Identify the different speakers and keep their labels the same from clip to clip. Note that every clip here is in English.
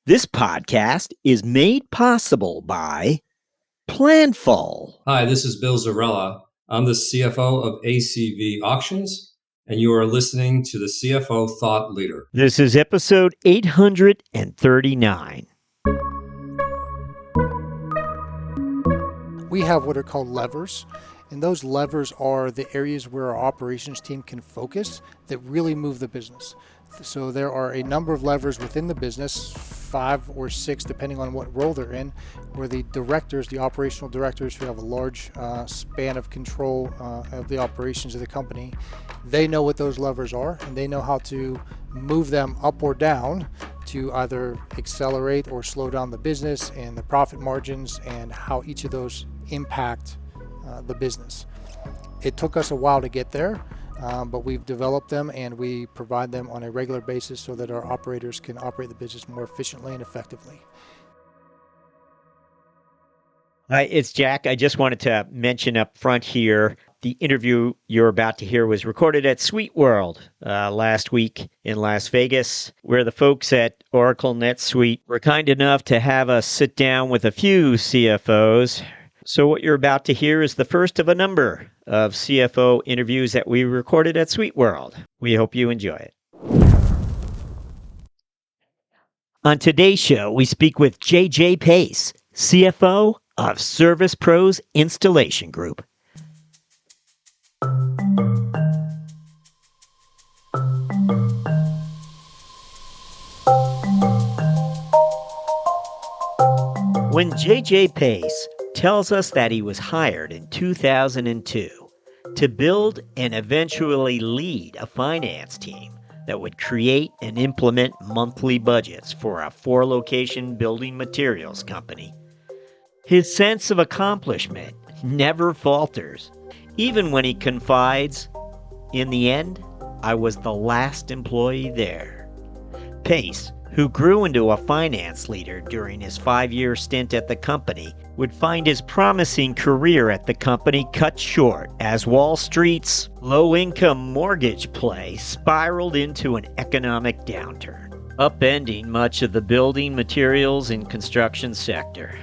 Speaker 1: This podcast is made possible by Planful.
Speaker 2: Hi, this is Bill Zarella. I'm the CFO of ACV Auctions, and you are listening to the CFO Thought Leader.
Speaker 1: This is episode 839.
Speaker 3: We have what are called levers, and those levers are the areas where our operations team can focus that really move the business. So there are a number of levers within the business, 5 or 6 depending on what role they're in, where the directors, the operational directors who have a large span of control of the operations of the company, they know what those levers are and they know how to move them up or down to either accelerate or slow down the business and the profit margins and how each of those impact the business. It took us a while to get there. But we've developed them and we provide them on a regular basis so that our operators can operate the business more efficiently and effectively.
Speaker 1: Hi, it's Jack. I just wanted to mention up front here, the interview you're about to hear was recorded at Sweet World last week in Las Vegas, where the folks at Oracle NetSuite were kind enough to have us sit down with a few CFOs. So what you're about to hear is the first of a number of CFO interviews that we recorded at Sweet World. We hope you enjoy it. On today's show, we speak with JJ Pace, CFO of Service Pros Installation Group. When JJ Pace tells us that he was hired in 2002 to build and eventually lead a finance team that would create and implement monthly budgets for a 4-location building materials company, his sense of accomplishment never falters. Even when he confides, "In the end, I was the last employee there." Pace, who grew into a finance leader during his 5-year stint at the company, would find his promising career at the company cut short as Wall Street's low-income mortgage play spiraled into an economic downturn, upending much of the building materials and construction sector.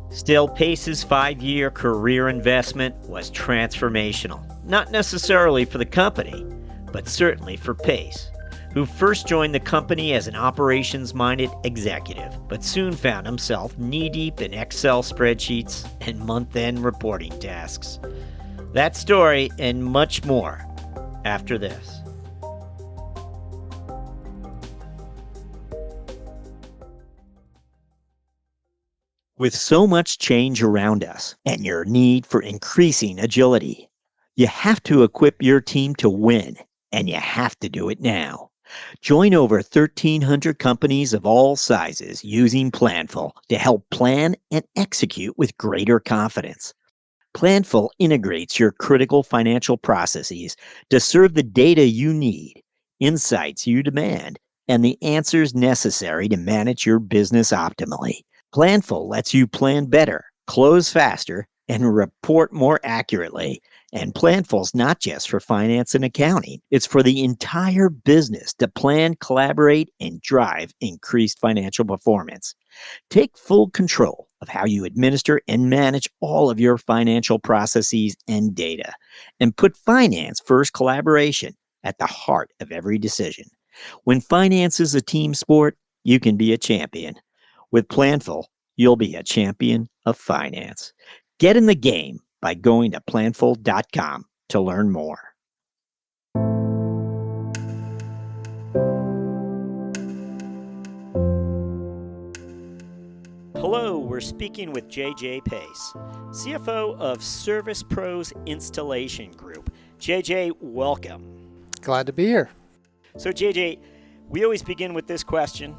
Speaker 1: Still, Pace's 5-year career investment was transformational, not necessarily for the company, but certainly for Pace, who first joined the company as an operations-minded executive, but soon found himself knee-deep in Excel spreadsheets and month-end reporting tasks. That story and much more after this. With so much change around us and your need for increasing agility, you have to equip your team to win, and you have to do it now. Join over 1,300 companies of all sizes using Planful to help plan and execute with greater confidence. Planful integrates your critical financial processes to serve the data you need, insights you demand, and the answers necessary to manage your business optimally. Planful lets you plan better, close faster, and report more accurately. And Planful's not just for finance and accounting. It's for the entire business to plan, collaborate, and drive increased financial performance. Take full control of how you administer and manage all of your financial processes and data, and put finance first collaboration at the heart of every decision. When finance is a team sport, you can be a champion. With Planful, you'll be a champion of finance. Get in the game by going to planful.com to learn more. Hello, we're speaking with JJ Pace, CFO of Service Pros Installation Group. JJ, welcome.
Speaker 3: Glad to be here.
Speaker 1: So JJ, we always begin with this question.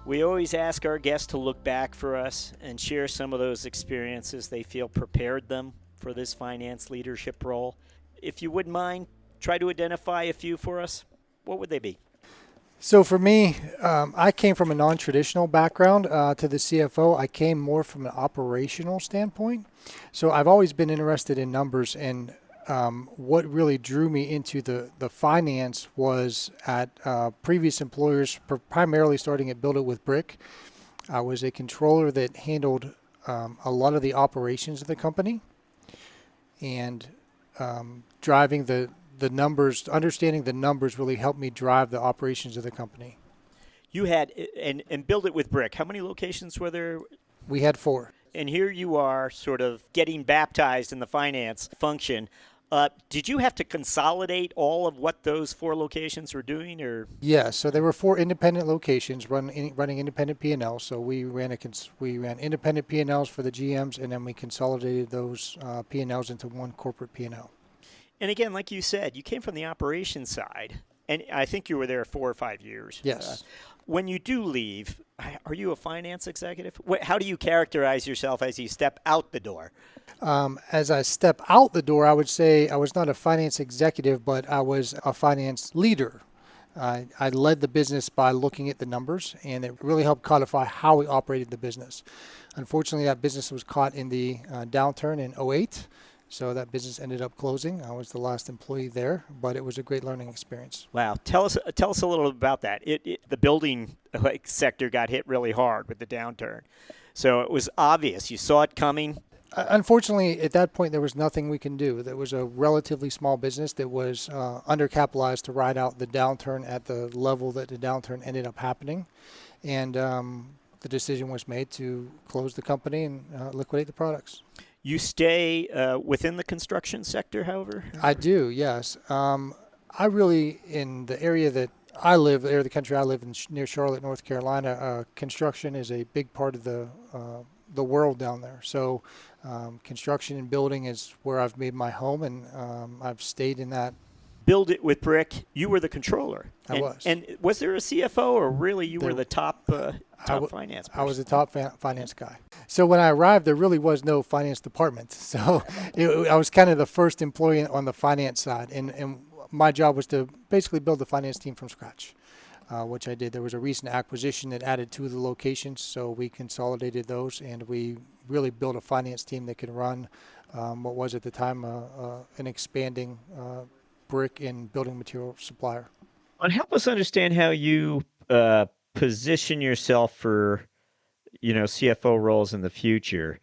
Speaker 1: We always ask our guests to look back for us and share some of those experiences they feel prepared them for this finance leadership role. If you wouldn't mind, try to identify a few for us. What would they be?
Speaker 3: So for me, I came from a non-traditional background to the CFO. I came more from an operational standpoint. So I've always been interested in numbers, and what really drew me into the finance was at previous employers, primarily starting at Build It with Brick. I was a controller that handled a lot of the operations of the company, and driving the numbers, understanding the numbers really helped me drive the operations of the company.
Speaker 1: You had and Build It with Brick. How many locations were there?
Speaker 3: We had 4.
Speaker 1: And here you are sort of getting baptized in the finance function. Did you have to consolidate all of what those 4 locations were doing, or?
Speaker 3: Yes, so there were 4 independent locations running independent P&Ls. So we ran independent P&Ls for the GMs, and then we consolidated those P&Ls into one corporate P&L.
Speaker 1: And again, like you said, you came from the operations side, and I think you were there 4 or 5 years.
Speaker 3: Yes.
Speaker 1: When you do leave, are you a finance executive? How do you characterize yourself as you step out the door?
Speaker 3: As I step out the door, I would say I was not a finance executive, but I was a finance leader. I led the business by looking at the numbers, and it really helped codify how we operated the business. Unfortunately, that business was caught in the downturn in '08, so that business ended up closing. I was the last employee there, but it was a great learning experience.
Speaker 1: Wow. Tell us a little about that. The building sector got hit really hard with the downturn. So it was obvious. You saw it coming.
Speaker 3: Unfortunately, at that point, there was nothing we can do. There was a relatively small business that was undercapitalized to ride out the downturn at the level that the downturn ended up happening. And the decision was made to close the company and liquidate the products.
Speaker 1: You stay within the construction sector, however?
Speaker 3: I do, yes. I really, in the area that I live, the area of the country I live in, near Charlotte, North Carolina, construction is a big part of the world down there. So construction and building is where I've made my home, and I've stayed in that.
Speaker 1: Build It with Brick, you were the controller.
Speaker 3: I was.
Speaker 1: And was there a CFO, or really you were the top finance person?
Speaker 3: I was the top finance guy. So when I arrived, there really was no finance department. So I was kind of the first employee on the finance side, and my job was to basically build the finance team from scratch, which I did. There was a recent acquisition that added 2 of the locations, so we consolidated those, and we really built a finance team that could run what was at the time an expanding brick and building material supplier.
Speaker 1: And help us understand how you position yourself for, CFO roles in the future,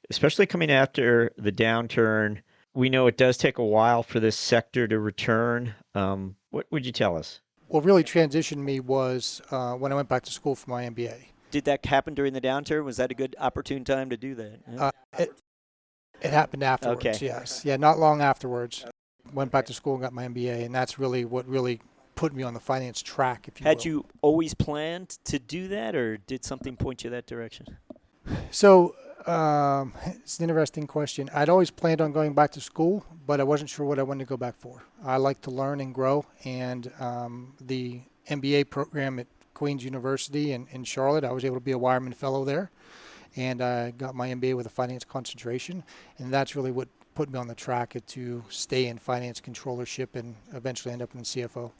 Speaker 1: especially coming after the downturn. We know it does take a while for this sector to return. What would you tell us?
Speaker 3: What really transitioned me was when I went back to school for my MBA.
Speaker 1: Did that happen during the downturn? Was that a good opportune time to do that? Yeah.
Speaker 3: It happened afterwards,
Speaker 1: okay.
Speaker 3: Yes. Yeah, not long afterwards. Went back to school and got my MBA, and that's really what really put me on the finance track, if you will.
Speaker 1: Had you always planned to do that, or did something point you that direction?
Speaker 3: So it's an interesting question. I'd always planned on going back to school, but I wasn't sure what I wanted to go back for. I like to learn and grow, and the MBA program at Queen's University in Charlotte, I was able to be a Wireman Fellow there, and I got my MBA with a finance concentration, and that's really what put me on the track to stay in finance controllership and eventually end up in the CFO.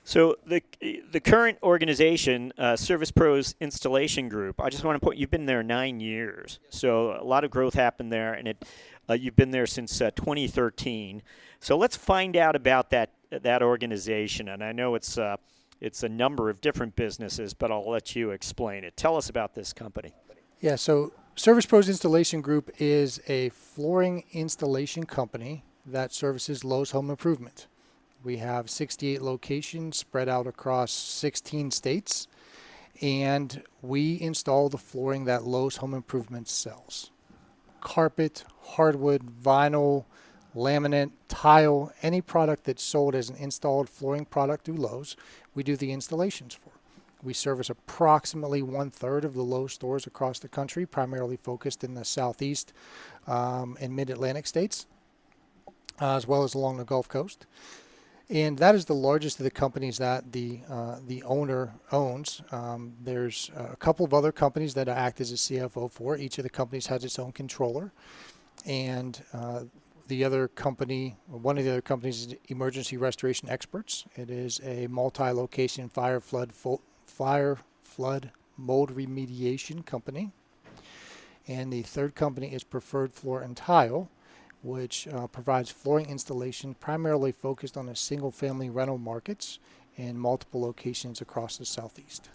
Speaker 1: So the current organization, Service Pros Installation Group, I just want to point, you've been there 9 years. So a lot of growth happened there, and you've been there since 2013. So let's find out about that organization. And I know it's a number of different businesses, but I'll let you explain it. Tell us about this company.
Speaker 3: Yeah, so Service Pros Installation Group is a flooring installation company that services Lowe's Home Improvement. We have 68 locations spread out across 16 states, and we install the flooring that Lowe's Home Improvement sells. Carpet, hardwood, vinyl, laminate, tile, any product that's sold as an installed flooring product through Lowe's, we do the installations for. We service approximately 1/3 of the Lowe's stores across the country, primarily focused in the Southeast and Mid-Atlantic states, as well as along the Gulf Coast. And that is the largest of the companies that the owner owns. There's a couple of other companies that I act as a CFO for. Each of the companies has its own controller. And the other company, one of the other companies is Emergency Restoration Experts. It is a multi-location fire, flood, mold remediation company. And the third company is Preferred Floor and Tile, which provides flooring installation primarily focused on a single-family rental markets in multiple locations across the Southeast.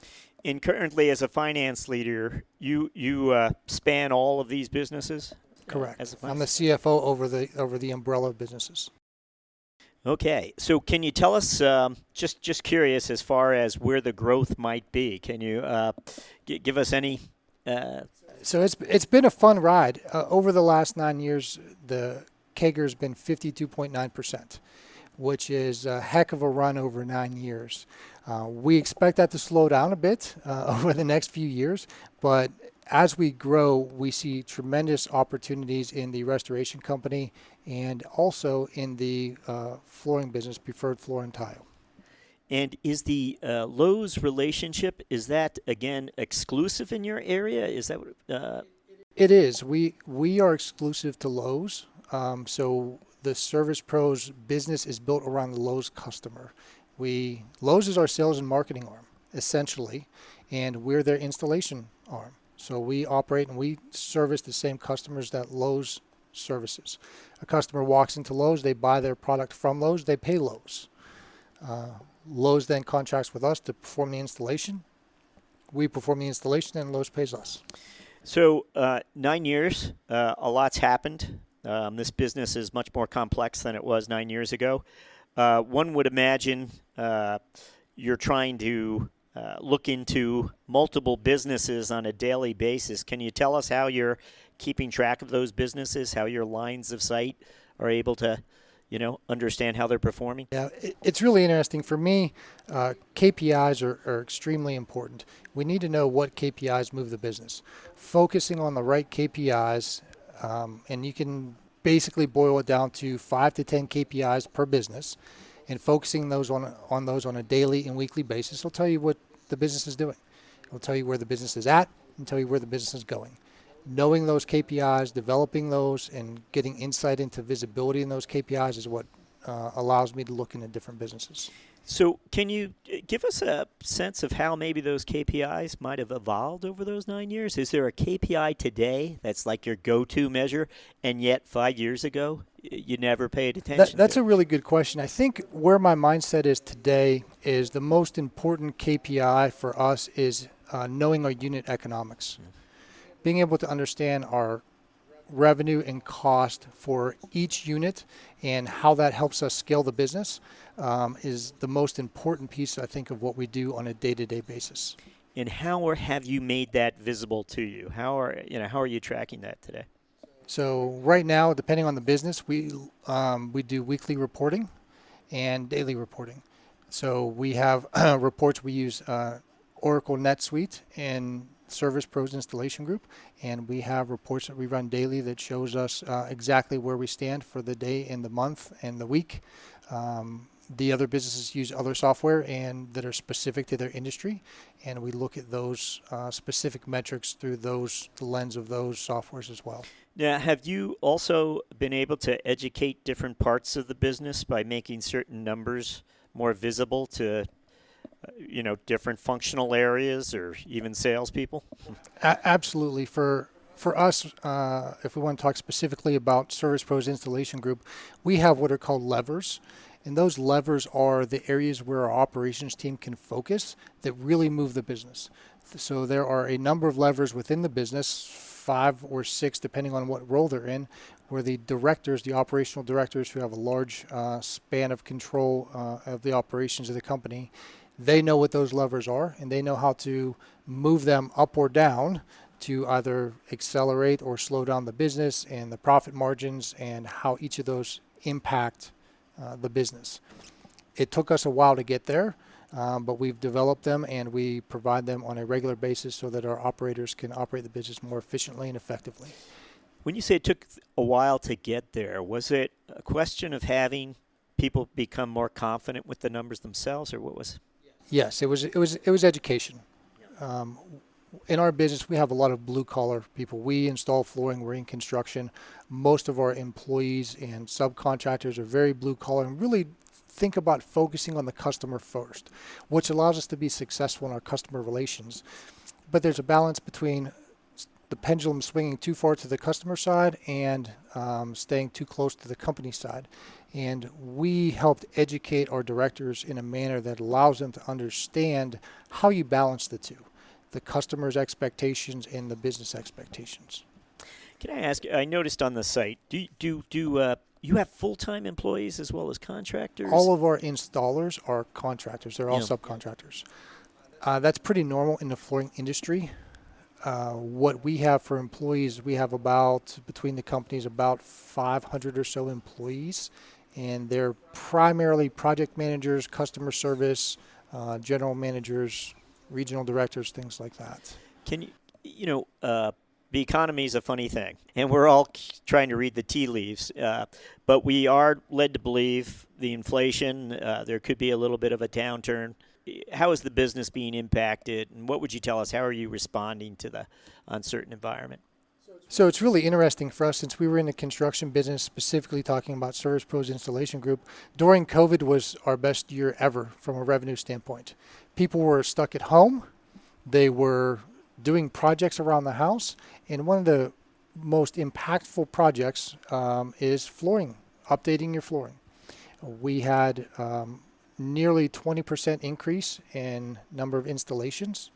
Speaker 1: And currently, as a finance leader, you span all of these businesses?
Speaker 3: Correct.
Speaker 1: As a
Speaker 3: I'm the
Speaker 1: finance.
Speaker 3: CFO over the umbrella of businesses.
Speaker 1: Okay, so can you tell us, just curious, as far as where the growth might be? Can you give us any?
Speaker 3: So it's been a fun ride. Over the last 9 years, the CAGR has been 52.9%, which is a heck of a run over 9 years. We expect that to slow down a bit over the next few years, but as we grow, we see tremendous opportunities in the restoration company and also in the flooring business, preferred floor and tile.
Speaker 1: And is the Lowe's relationship, is that, again, exclusive in your area? Is that what?
Speaker 3: It is. We are exclusive to Lowe's. So the Service Pros business is built around the Lowe's customer. Lowe's is our sales and marketing arm, essentially, and we're their installation arm. So we operate and we service the same customers that Lowe's services. A customer walks into Lowe's, they buy their product from Lowe's, they pay Lowe's. Lowe's then contracts with us to perform the installation. We perform the installation and Lowe's pays us.
Speaker 1: So 9 years, a lot's happened. This business is much more complex than it was 9 years ago. One would imagine you're trying to look into multiple businesses on a daily basis. Can you tell us how you're keeping track of those businesses, how your lines of sight are able to, understand how they're performing?
Speaker 3: Yeah, it's really interesting. For me, KPIs are extremely important. We need to know what KPIs move the business. Focusing on the right KPIs, and you can basically boil it down to 5 to 10 KPIs per business, and focusing those on those on a daily and weekly basis will tell you what the business is doing. It'll tell you where the business is at and tell you where the business is going. Knowing those KPIs, developing those, and getting insight into visibility in those KPIs is what allows me to look into different businesses.
Speaker 1: So can you give us a sense of how maybe those KPIs might have evolved over those 9 years? Is there a KPI today that's like your go-to measure, and yet 5 years ago you never paid attention
Speaker 3: That's
Speaker 1: to?
Speaker 3: a really good question. I think where my mindset is today is the most important KPI for us is knowing our unit economics. Being able to understand our revenue and cost for each unit and how that helps us scale the business is the most important piece, I think, of what we do on a day-to-day basis.
Speaker 1: And how have you made that visible to you? How are you tracking that today?
Speaker 3: So right now, depending on the business, we do weekly reporting and daily reporting. So we have reports. We use Oracle NetSuite and Service Pros Installation Group, and we have reports that we run daily that shows us exactly where we stand for the day and the month and the week. The other businesses use other software and that are specific to their industry, and we look at those specific metrics through the lens of those softwares as well.
Speaker 1: Now, have you also been able to educate different parts of the business by making certain numbers more visible to different functional areas or even salespeople?
Speaker 3: Absolutely. For us, if we want to talk specifically about Service Pros Installation Group, we have what are called levers. And those levers are the areas where our operations team can focus that really move the business. So there are a number of levers within the business, 5 or 6, depending on what role they're in, where the directors, the operational directors who have a large span of control of the operations of the company, they know what those levers are, and they know how to move them up or down to either accelerate or slow down the business and the profit margins and how each of those impact the business. It took us a while to get there, but we've developed them and we provide them on a regular basis so that our operators can operate the business more efficiently and effectively.
Speaker 1: When you say it took a while to get there, was it a question of having people become more confident with the numbers themselves, or what was?
Speaker 3: Yes, it was education. In our business, we have a lot of blue-collar people. We install flooring. We're in construction. Most of our employees and subcontractors are very blue-collar and really think about focusing on the customer first, which allows us to be successful in our customer relations. But there's a balance between the pendulum swinging too far to the customer side and staying too close to the company side. And we helped educate our directors in a manner that allows them to understand how you balance the two, the customer's expectations and the business expectations.
Speaker 1: Can I ask? I noticed on the site. Do you have full-time employees as well as contractors?
Speaker 3: All of our installers are contractors. They're all subcontractors. That's pretty normal in the flooring industry. What we have for employees, we have about, between the companies, about 500 or so employees, and they're primarily project managers, customer service, general managers, regional directors, things like that.
Speaker 1: Can the economy is a funny thing, and we're all trying to read the tea leaves, but we are led to believe the inflation, there could be a little bit of a downturn. How is the business being impacted, and what would you tell us? How are you responding to the uncertain environment?
Speaker 3: So it's really interesting for us, since we were in the construction business, specifically talking about Service Pros Installation Group. During COVID was our best year ever from a revenue standpoint. People were stuck at home. They were doing projects around the house, and one of the most impactful projects is flooring, updating your flooring. We had nearly 20% increase in number of installations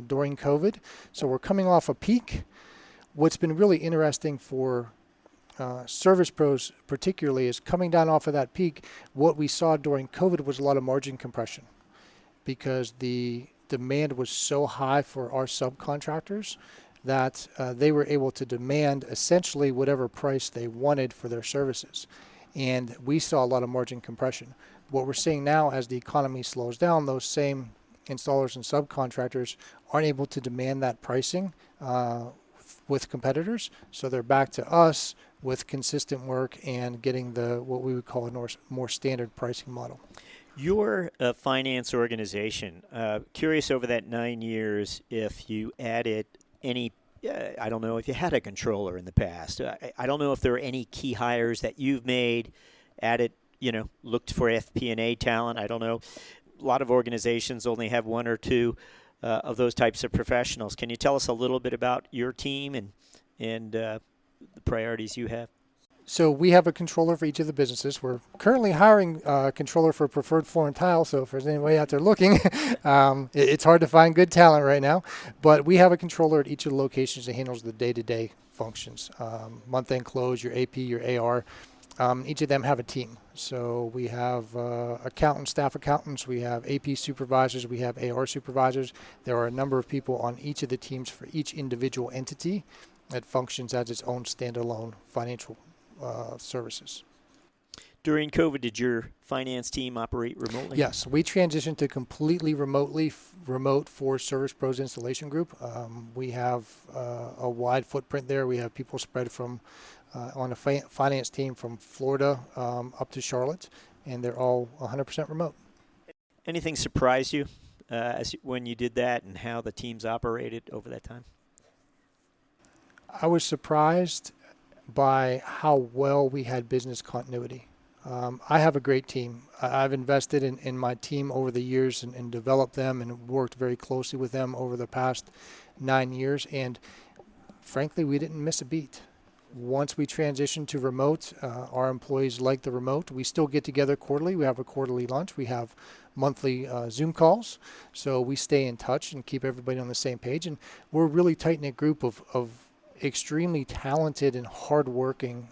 Speaker 3: during COVID. So we're coming off a peak. What's been really interesting for service pros particularly is coming down off of that peak. What we saw during COVID was a lot of margin compression because the demand was so high for our subcontractors that they were able to demand essentially whatever price they wanted for their services. And we saw a lot of margin compression. What we're seeing now, as the economy slows down, those same installers and subcontractors aren't able to demand that pricing with competitors. So they're back to us with consistent work and getting what we would call a more standard pricing model.
Speaker 1: Your finance organization, curious over that 9 years if you added any, I don't know if you had a controller in the past. I don't know if there are any key hires that you've made, added, looked for FP&A talent. I don't know. A lot of organizations only have one or two of those types of professionals. Can you tell us a little bit about your team and the priorities you have?
Speaker 3: So we have a controller for each of the businesses. We're currently hiring a controller for Preferred Floor and Tile, so if there's anybody out there looking, it's hard to find good talent right now. But we have a controller at each of the locations that handles the day-to-day functions, month-end close, your AP, your AR. Each of them have a team. So we have accountants, staff accountants, we have AP supervisors, we have AR supervisors. There are a number of people on each of the teams for each individual entity that functions as its own standalone financial services.
Speaker 1: During COVID, did your finance team operate remotely?
Speaker 3: Yes, we transitioned to completely remote for Service Pros Installation Group. We have a wide footprint there. We have people spread from on a finance team from Florida up to Charlotte, and they're all 100% remote.
Speaker 1: Anything surprise you when you did that and how the teams operated over that time?
Speaker 3: I was surprised by how well we had business continuity. I have a great team. I've invested in my team over the years and developed them and worked very closely with them over the past 9 years. And frankly, we didn't miss a beat. Once we transitioned to remote, our employees like the remote. We still get together quarterly. We have a quarterly lunch. We have monthly Zoom calls. So we stay in touch and keep everybody on the same page. And we're a really tight-knit group of extremely talented and hardworking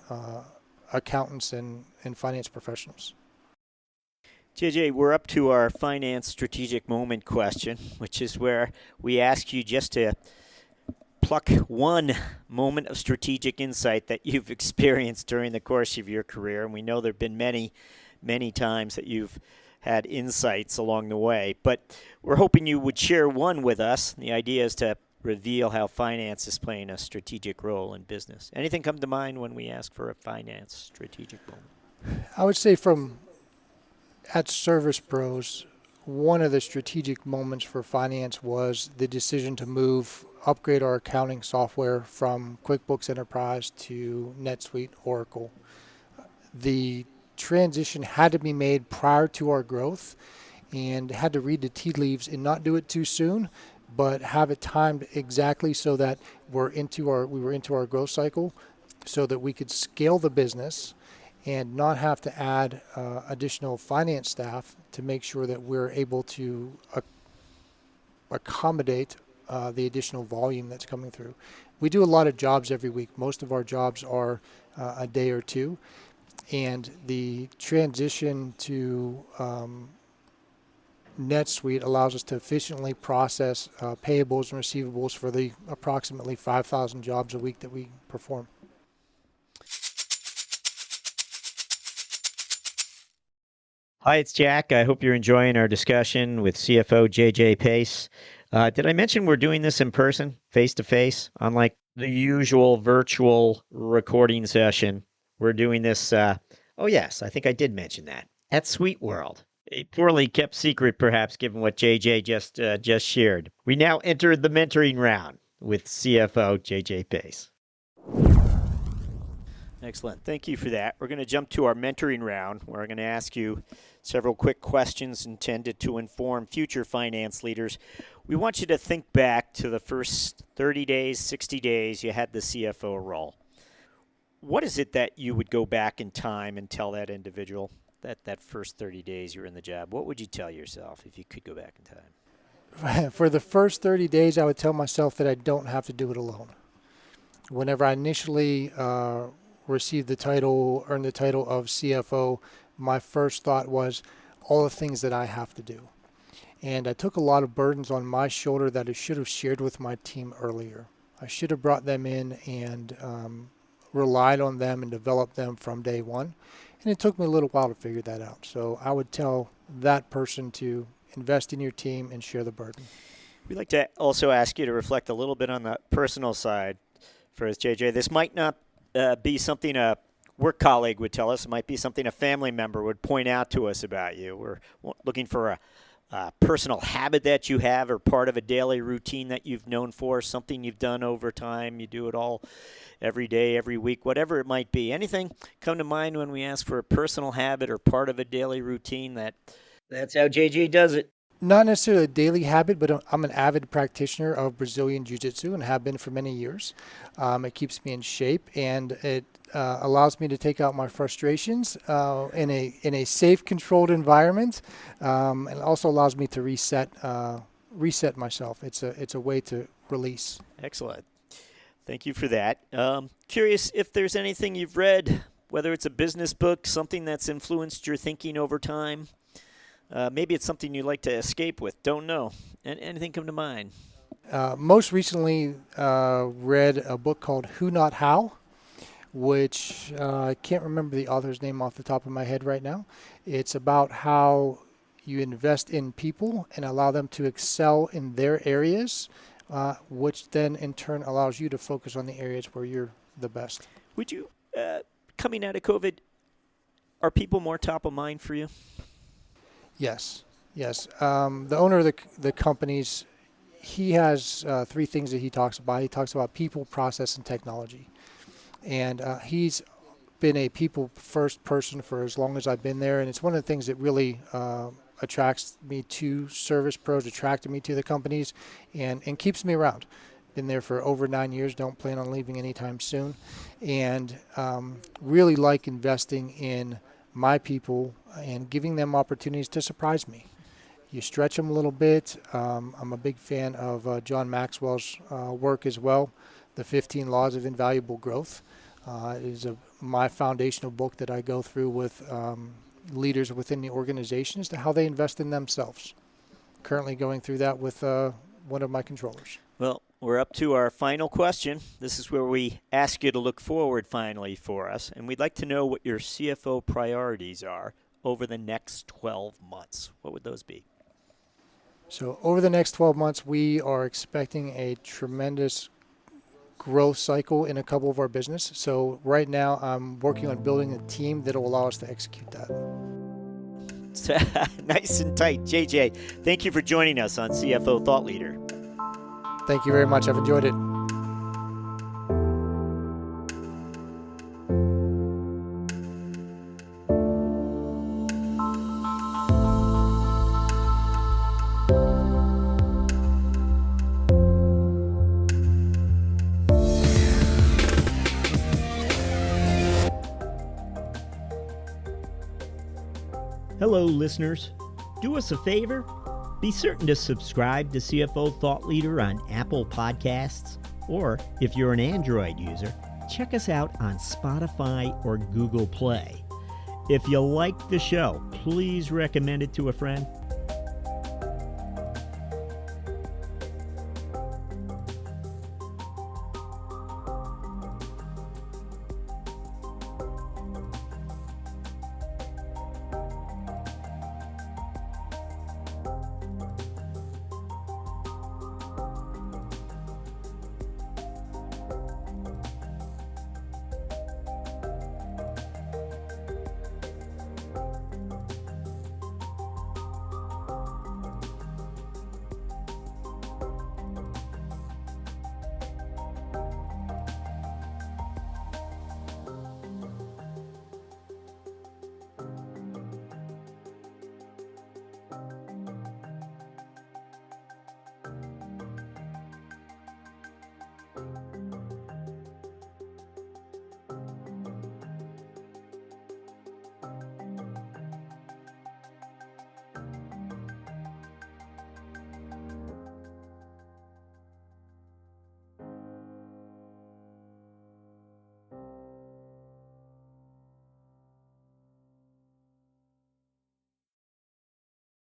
Speaker 3: accountants and finance professionals.
Speaker 1: JJ, we're up to our finance strategic moment question, which is where we ask you just to pluck one moment of strategic insight that you've experienced during the course of your career. And we know there have been many, many times that you've had insights along the way. But we're hoping you would share one with us. The idea is to reveal how finance is playing a strategic role in business. Anything come to mind when we ask for a finance strategic moment?
Speaker 3: I would say at Service Pros, one of the strategic moments for finance was the decision to upgrade our accounting software from QuickBooks Enterprise to NetSuite Oracle. The transition had to be made prior to our growth and had to read the tea leaves and not do it too soon, but have it timed exactly so that we were into our growth cycle, so that we could scale the business and not have to add additional finance staff to make sure that we're able to accommodate the additional volume that's coming through. We do a lot of jobs every week. Most of our jobs are a day or two, and the transition to NetSuite allows us to efficiently process payables and receivables for the approximately 5,000 jobs a week that we perform.
Speaker 1: Hi, it's Jack. I hope you're enjoying our discussion with CFO JJ Pace. Did I mention we're doing this in person, face to face, unlike the usual virtual recording session? We're doing this, oh, yes, I think I did mention that, at Sweet World. A poorly kept secret, perhaps, given what JJ just shared. We now enter the mentoring round with CFO JJ Pace. Excellent. Thank you for that. We're going to jump to our mentoring round, where I'm going to ask you several quick questions intended to inform future finance leaders. We want you to think back to the first 30 days, 60 days you had the CFO role. What is it that you would go back in time and tell that individual that first 30 days you were in the job? What would you tell yourself if you could go back in time?
Speaker 3: For the first 30 days, I would tell myself that I don't have to do it alone. Whenever I initially earned the title of CFO, my first thought was all the things that I have to do. And I took a lot of burdens on my shoulder that I should have shared with my team earlier. I should have brought them in and relied on them and developed them from day one. And it took me a little while to figure that out. So I would tell that person to invest in your team and share the burden.
Speaker 1: We'd like to also ask you to reflect a little bit on the personal side for us, JJ. This might not be something a work colleague would tell us. It might be something a family member would point out to us about you. We're looking for a personal habit that you have, or part of a daily routine that you've known for, something you've done over time. You do it all every day, every week, whatever it might be. Anything come to mind when we ask for a personal habit or part of a daily routine that's how JJ does it?
Speaker 3: Not necessarily a daily habit, but I'm an avid practitioner of Brazilian Jiu-Jitsu and have been for many years. It keeps me in shape, and it allows me to take out my frustrations in a safe, controlled environment, and also allows me to reset myself. It's a way to release.
Speaker 1: Excellent. Thank you for that. Curious if there's anything you've read, whether it's a business book, something that's influenced your thinking over time. Maybe it's something you'd like to escape with. Don't know. Anything come to mind?
Speaker 3: Most recently, read a book called Who Not How, which I can't remember the author's name off the top of my head right now. It's about how you invest in people and allow them to excel in their areas, which then in turn allows you to focus on the areas where you're the best.
Speaker 1: Would you, coming out of COVID, are people more top of mind for you?
Speaker 3: Yes. The owner of the companies, he has three things that he talks about. He talks about people, process, and technology. And he's been a people-first person for as long as I've been there. And it's one of the things that really attracts me to Service Pros, attracted me to the companies, and keeps me around. Been there for over 9 years, don't plan on leaving anytime soon. And really like investing in my people and giving them opportunities to surprise me. You stretch them a little bit. I'm a big fan of John Maxwell's work as well, The 15 Laws of Invaluable Growth. It is my foundational book that I go through with leaders within the organization as to how they invest in themselves. Currently going through that with one of my controllers.
Speaker 1: Well, we're up to our final question. This is where we ask you to look forward finally for us, and we'd like to know what your CFO priorities are over the next 12 months. What would those be?
Speaker 3: So over the next 12 months, we are expecting a tremendous growth cycle in a couple of our business. So right now I'm working on building a team that will allow us to execute that.
Speaker 1: Nice and tight. JJ, thank you for joining us on CFO Thought Leader.
Speaker 3: Thank you very much. I've enjoyed it.
Speaker 1: Hello, listeners. Do us a favor. Be certain to subscribe to CFO Thought Leader on Apple Podcasts, or if you're an Android user, check us out on Spotify or Google Play. If you like the show, please recommend it to a friend.